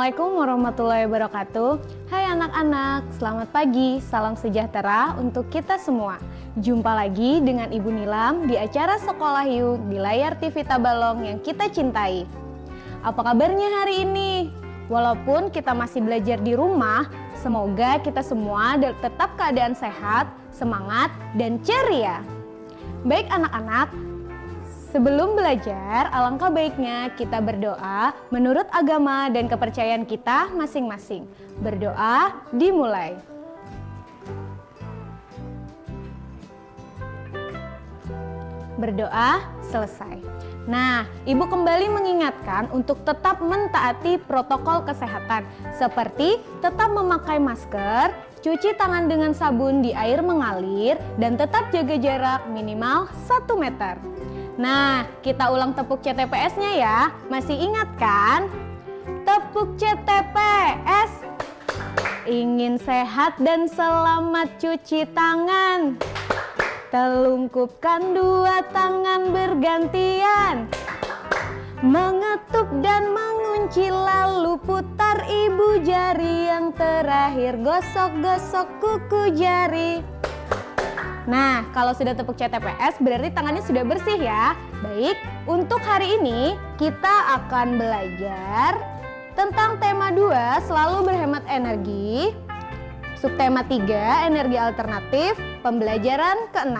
Assalamualaikum warahmatullahi wabarakatuh. Hai anak-anak, selamat pagi, salam sejahtera untuk kita semua. Jumpa lagi dengan Ibu Nilam di acara Sekolah Yuk di layar TV Tabalong yang kita cintai. Apa kabarnya hari ini? Walaupun kita masih belajar di rumah, semoga kita semua tetap keadaan sehat, semangat, dan ceria. Baik anak-anak, sebelum belajar, alangkah baiknya kita berdoa menurut agama dan kepercayaan kita masing-masing. Berdoa dimulai. Berdoa selesai. Nah, Ibu kembali mengingatkan untuk tetap mentaati protokol kesehatan, seperti tetap memakai masker, cuci tangan dengan sabun di air mengalir, dan tetap jaga jarak minimal 1 meter. Nah, kita ulang tepuk CTPS-nya ya. Masih ingat kan? Tepuk CTPS. Ingin sehat dan selamat cuci tangan. Telungkupkan 2 tangan bergantian. Mengetuk dan mengunci lalu putar ibu jari. Yang terakhir gosok-gosok kuku jari. Nah, kalau sudah tepuk CTPS berarti tangannya sudah bersih ya. Baik, untuk hari ini kita akan belajar tentang tema 2, selalu berhemat energi. Subtema 3, energi alternatif, pembelajaran ke-6.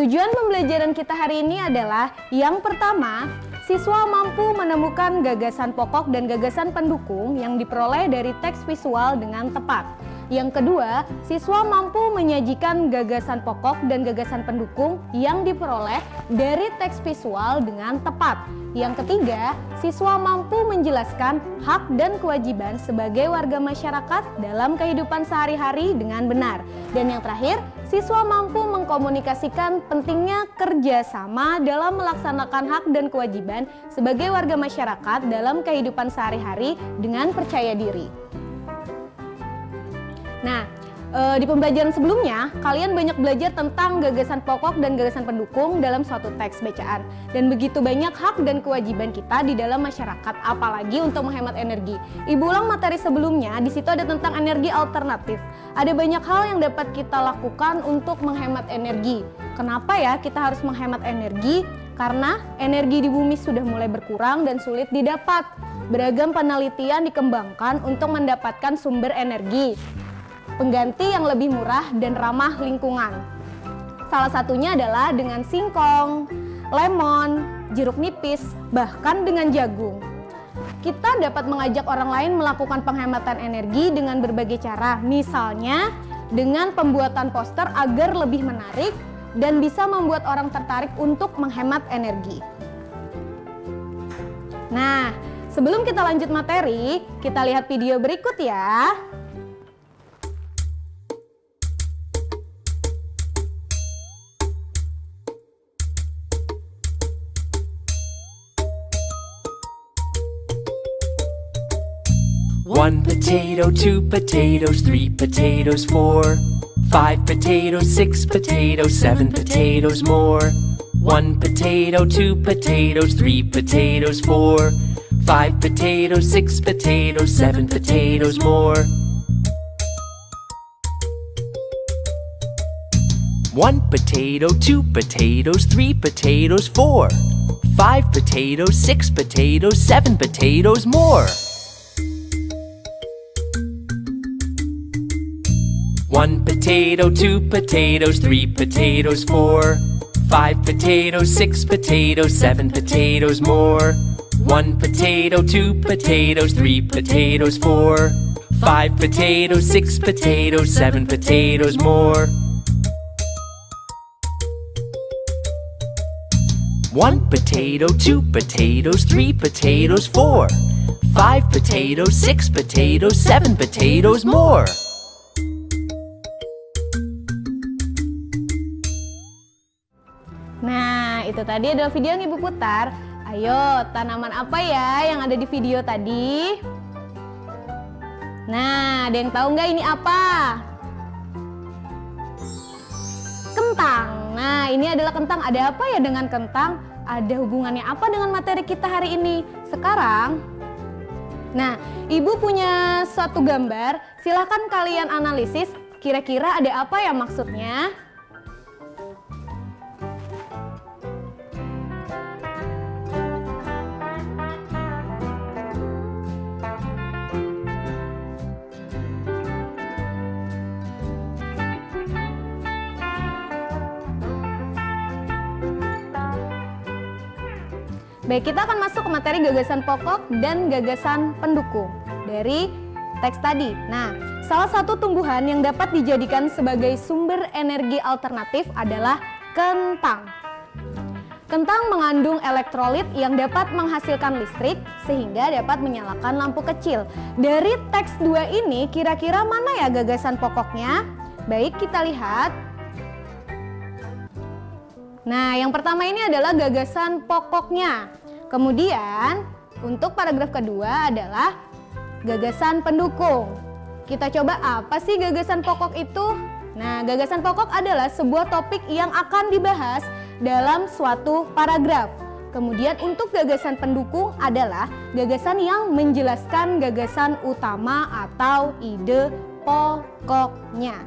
Tujuan pembelajaran kita hari ini adalah yang pertama, siswa mampu menemukan gagasan pokok dan gagasan pendukung yang diperoleh dari teks visual dengan tepat. Yang kedua, siswa mampu menyajikan gagasan pokok dan gagasan pendukung yang diperoleh dari teks visual dengan tepat. Yang ketiga, siswa mampu menjelaskan hak dan kewajiban sebagai warga masyarakat dalam kehidupan sehari-hari dengan benar. Dan yang terakhir, siswa mampu mengkomunikasikan pentingnya kerjasama dalam melaksanakan hak dan kewajiban sebagai warga masyarakat dalam kehidupan sehari-hari dengan percaya diri. Nah, di pembelajaran sebelumnya, kalian banyak belajar tentang gagasan pokok dan gagasan pendukung dalam suatu teks bacaan. Dan begitu banyak hak dan kewajiban kita di dalam masyarakat, apalagi untuk menghemat energi. Ibu ulang materi sebelumnya, di situ ada tentang energi alternatif. Ada banyak hal yang dapat kita lakukan untuk menghemat energi. Kenapa ya kita harus menghemat energi? Karena energi di bumi sudah mulai berkurang dan sulit didapat. Beragam penelitian dikembangkan untuk mendapatkan sumber energi pengganti yang lebih murah dan ramah lingkungan. Salah satunya adalah dengan singkong, lemon, jeruk nipis, bahkan dengan jagung. Kita dapat mengajak orang lain melakukan penghematan energi dengan berbagai cara, misalnya dengan pembuatan poster agar lebih menarik dan bisa membuat orang tertarik untuk menghemat energi. Nah, sebelum kita lanjut materi, kita lihat video berikut ya. One potato, 2 potatoes, 3 potatoes, 4, 5 potatoes, 6 potatoes, 7 potatoes more. 1 potato, 2 potatoes, 3 potatoes, 4, 5 potatoes, 6 potatoes, 7 potatoes more. 1 potato, 2 potatoes, 3 potatoes, 4, 5 potatoes, 6 potatoes, 7 potatoes more. 1 potato, 2 potatoes, 3 potatoes, 4, 5 potatoes, 6 potatoes, 7 potatoes more. 1 potato, 2 potatoes, 3 potatoes, 4, 5 potatoes, 6 potatoes, 7 potatoes more. 1 potato, 2 potatoes, 3 potatoes, 4, 5 potatoes, 6 potatoes, 7 potatoes more. Nah, itu tadi adalah video yang Ibu putar. Ayo, tanaman apa ya yang ada di video tadi? Nah, ada yang tahu nggak ini apa? Kentang. Nah, ini adalah kentang. Ada apa ya dengan kentang? ada hubungannya apa dengan materi kita hari ini? Sekarang, nah, Ibu punya suatu gambar, silahkan kalian analisis, kira-kira ada apa ya maksudnya? Baik, kita akan masuk ke materi gagasan pokok dan gagasan pendukung dari teks tadi. Nah, salah satu tumbuhan yang dapat dijadikan sebagai sumber energi alternatif adalah kentang. Kentang mengandung elektrolit yang dapat menghasilkan listrik sehingga dapat menyalakan lampu kecil. Dari teks 2 ini, kira-kira mana ya gagasan pokoknya? Baik, kita lihat. Nah, yang pertama ini adalah gagasan pokoknya. Kemudian, untuk paragraf kedua adalah gagasan pendukung. Kita coba apa sih gagasan pokok itu? Nah, gagasan pokok adalah sebuah topik yang akan dibahas dalam suatu paragraf. Kemudian untuk gagasan pendukung adalah gagasan yang menjelaskan gagasan utama atau ide pokoknya.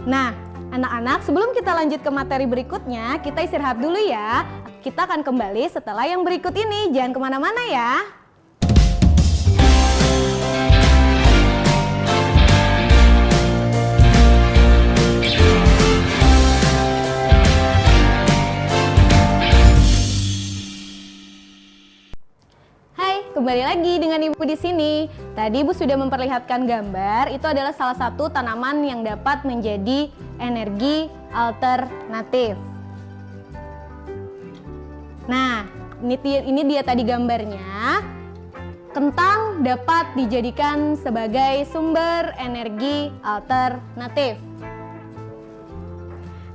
Nah, anak-anak, sebelum kita lanjut ke materi berikutnya, kita istirahat dulu ya. Kita akan kembali setelah yang berikut ini. Jangan kemana-mana ya. Hai, kembali lagi dengan Ibu di sini. Tadi Ibu sudah memperlihatkan gambar, itu adalah salah satu tanaman yang dapat menjadi energi alternatif. Nah, ini dia tadi gambarnya. Kentang dapat dijadikan sebagai sumber energi alternatif.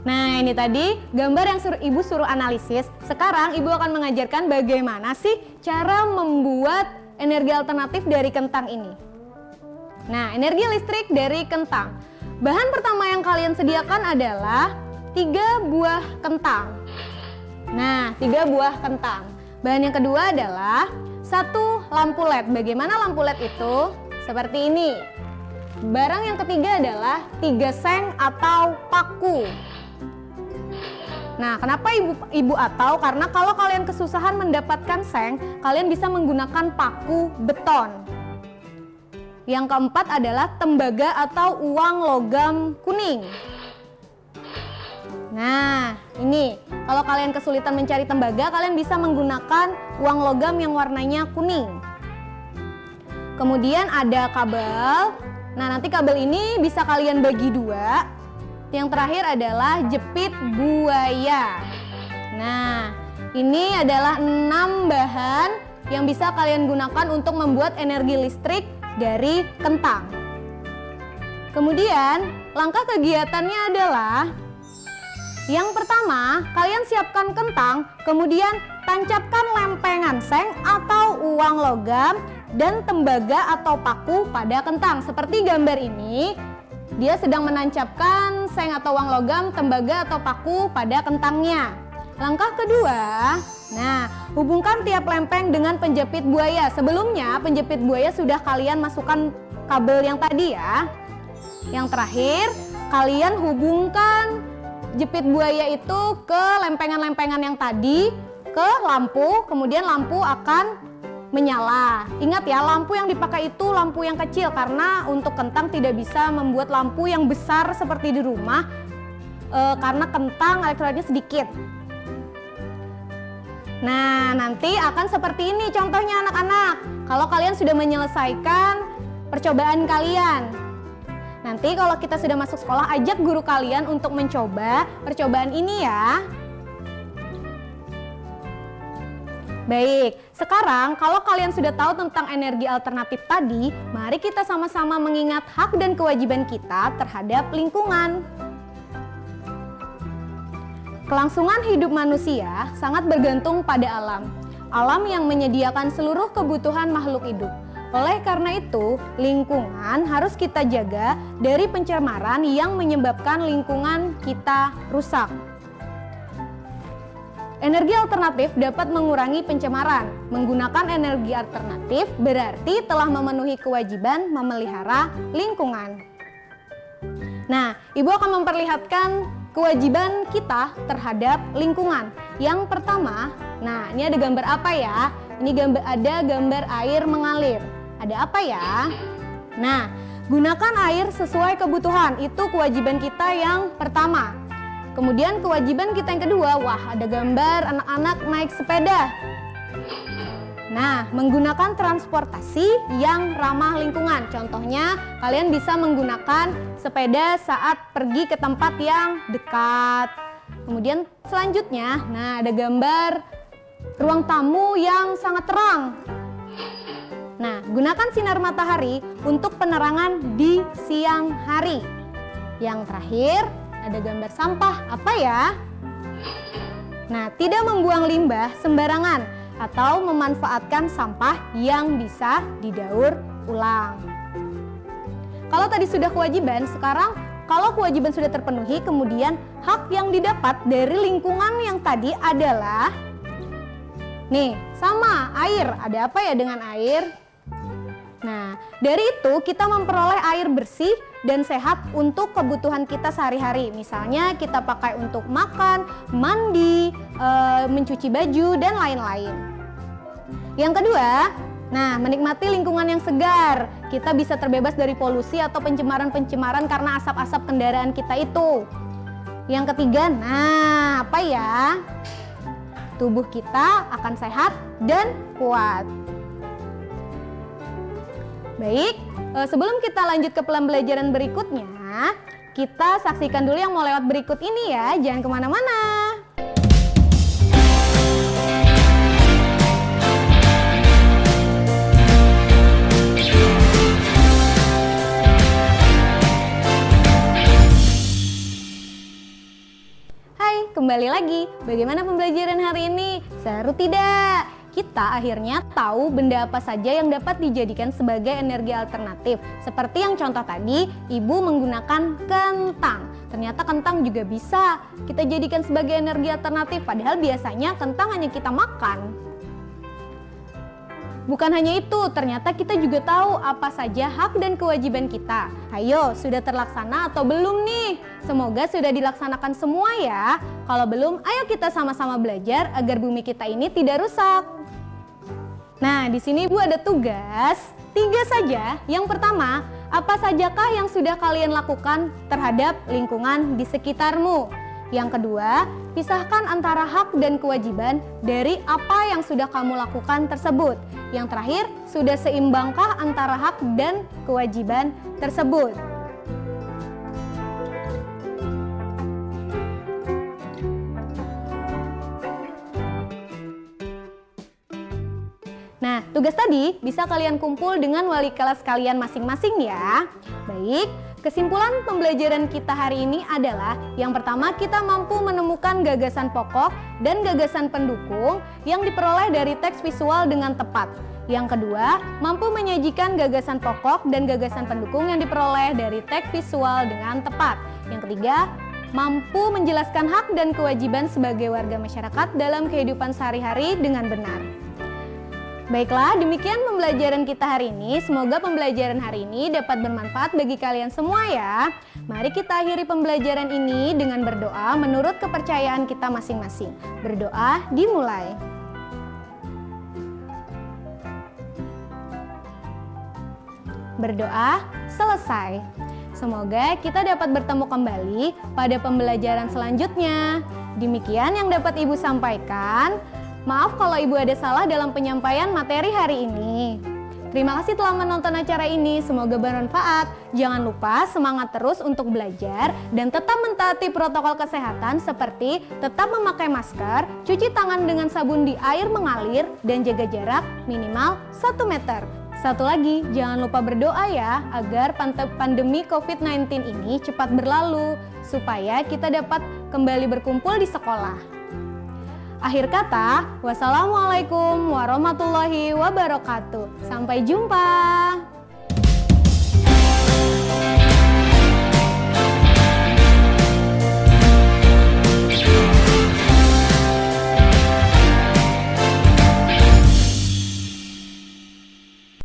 Nah, ini tadi gambar yang Ibu suruh analisis. Sekarang Ibu akan mengajarkan bagaimana sih cara membuat energi alternatif dari kentang ini. Nah, energi listrik dari kentang. Bahan pertama yang kalian sediakan adalah 3 buah kentang. Nah, 3 buah kentang. Bahan yang kedua adalah 1 lampu LED. Bagaimana lampu LED itu? Seperti ini. Barang yang ketiga adalah 3 seng atau paku. Nah, kenapa ibu atau? Karena kalau kalian kesusahan mendapatkan seng, kalian bisa menggunakan paku beton. Yang keempat adalah tembaga atau uang logam kuning. Nah, ini kalau kalian kesulitan mencari tembaga, kalian bisa menggunakan uang logam yang warnanya kuning. Kemudian ada kabel. Nah, nanti kabel ini bisa kalian bagi 2. Yang terakhir adalah jepit buaya. Nah, ini adalah 6 bahan yang bisa kalian gunakan untuk membuat energi listrik dari kentang. Kemudian, langkah kegiatannya adalah yang pertama, kalian siapkan kentang, kemudian tancapkan lempengan seng atau uang logam dan tembaga atau paku pada kentang. Seperti gambar ini, dia sedang menancapkan seng atau uang logam, tembaga atau paku pada kentangnya. Langkah kedua, nah, hubungkan tiap lempeng dengan penjepit buaya. Sebelumnya, penjepit buaya sudah kalian masukkan kabel yang tadi ya. Yang terakhir, kalian hubungkan jepit buaya itu ke lempengan-lempengan yang tadi, ke lampu, kemudian lampu akan menyala. Ingat ya, lampu yang dipakai itu lampu yang kecil karena untuk kentang tidak bisa membuat lampu yang besar seperti di rumah karena kentang elektrolitnya sedikit. Nah, nanti akan seperti ini contohnya anak-anak. Kalau kalian sudah menyelesaikan percobaan kalian. Nanti kalau kita sudah masuk sekolah, ajak guru kalian untuk mencoba percobaan ini ya. Baik, sekarang kalau kalian sudah tahu tentang energi alternatif tadi, mari kita sama-sama mengingat hak dan kewajiban kita terhadap lingkungan. Kelangsungan hidup manusia sangat bergantung pada alam. Alam yang menyediakan seluruh kebutuhan makhluk hidup. Oleh karena itu, lingkungan harus kita jaga dari pencemaran yang menyebabkan lingkungan kita rusak. Energi alternatif dapat mengurangi pencemaran. Menggunakan energi alternatif berarti telah memenuhi kewajiban memelihara lingkungan. Nah, Ibu akan memperlihatkan kewajiban kita terhadap lingkungan. Yang pertama, nah ini ada gambar apa ya? Ini ada gambar air mengalir. Ada apa ya? Nah, gunakan air sesuai kebutuhan. Itu kewajiban kita yang pertama. Kemudian kewajiban kita yang kedua, wah ada gambar anak-anak naik sepeda. Nah, menggunakan transportasi yang ramah lingkungan. Contohnya, kalian bisa menggunakan sepeda saat pergi ke tempat yang dekat. Kemudian selanjutnya, nah ada gambar ruang tamu yang sangat terang. Nah, gunakan sinar matahari untuk penerangan di siang hari. Yang terakhir, ada gambar sampah. Apa ya? Nah, tidak membuang limbah sembarangan atau memanfaatkan sampah yang bisa didaur ulang. Kalau tadi sudah kewajiban, sekarang kalau kewajiban sudah terpenuhi, kemudian hak yang didapat dari lingkungan yang tadi adalah nih, sama air. Ada apa ya dengan air? Nah, dari itu kita memperoleh air bersih dan sehat untuk kebutuhan kita sehari-hari. Misalnya kita pakai untuk makan, mandi, mencuci baju, dan lain-lain. Yang kedua, nah menikmati lingkungan yang segar. Kita bisa terbebas dari polusi atau pencemaran-pencemaran karena asap-asap kendaraan kita itu. Yang ketiga, nah apa ya? Tubuh kita akan sehat dan kuat. Baik, sebelum kita lanjut ke pembelajaran berikutnya, kita saksikan dulu yang mau lewat berikut ini ya, jangan kemana-mana. Hai, kembali lagi. Bagaimana pembelajaran hari ini? Seru tidak? Kita akhirnya tahu benda apa saja yang dapat dijadikan sebagai energi alternatif. Seperti yang contoh tadi, Ibu menggunakan kentang. Ternyata kentang juga bisa kita jadikan sebagai energi alternatif, padahal biasanya kentang hanya kita makan. Bukan hanya itu, ternyata kita juga tahu apa saja hak dan kewajiban kita. Ayo, sudah terlaksana atau belum nih? Semoga sudah dilaksanakan semua ya. Kalau belum, ayo kita sama-sama belajar agar bumi kita ini tidak rusak. Nah, di sini Ibu ada tugas 3 saja. Yang pertama, apa sajakah yang sudah kalian lakukan terhadap lingkungan di sekitarmu? Yang kedua, pisahkan antara hak dan kewajiban dari apa yang sudah kamu lakukan tersebut. Yang terakhir, sudah seimbangkah antara hak dan kewajiban tersebut? Nah, tugas tadi bisa kalian kumpul dengan wali kelas kalian masing-masing ya. Baik, kesimpulan pembelajaran kita hari ini adalah yang pertama, kita mampu menemukan gagasan pokok dan gagasan pendukung yang diperoleh dari teks visual dengan tepat. Yang kedua, mampu menyajikan gagasan pokok dan gagasan pendukung yang diperoleh dari teks visual dengan tepat. Yang ketiga, mampu menjelaskan hak dan kewajiban sebagai warga masyarakat dalam kehidupan sehari-hari dengan benar. Baiklah, demikian pembelajaran kita hari ini. Semoga pembelajaran hari ini dapat bermanfaat bagi kalian semua ya. Mari kita akhiri pembelajaran ini dengan berdoa menurut kepercayaan kita masing-masing. Berdoa dimulai. Berdoa selesai. Semoga kita dapat bertemu kembali pada pembelajaran selanjutnya. Demikian yang dapat Ibu sampaikan. Maaf kalau Ibu ada salah dalam penyampaian materi hari ini. Terima kasih telah menonton acara ini, semoga bermanfaat. Jangan lupa semangat terus untuk belajar dan tetap mentaati protokol kesehatan seperti tetap memakai masker, cuci tangan dengan sabun di air mengalir, dan jaga jarak minimal 1 meter. Satu lagi, jangan lupa berdoa ya agar pandemi COVID-19 ini cepat berlalu supaya kita dapat kembali berkumpul di sekolah. Akhir kata, wassalamualaikum warahmatullahi wabarakatuh. Sampai jumpa.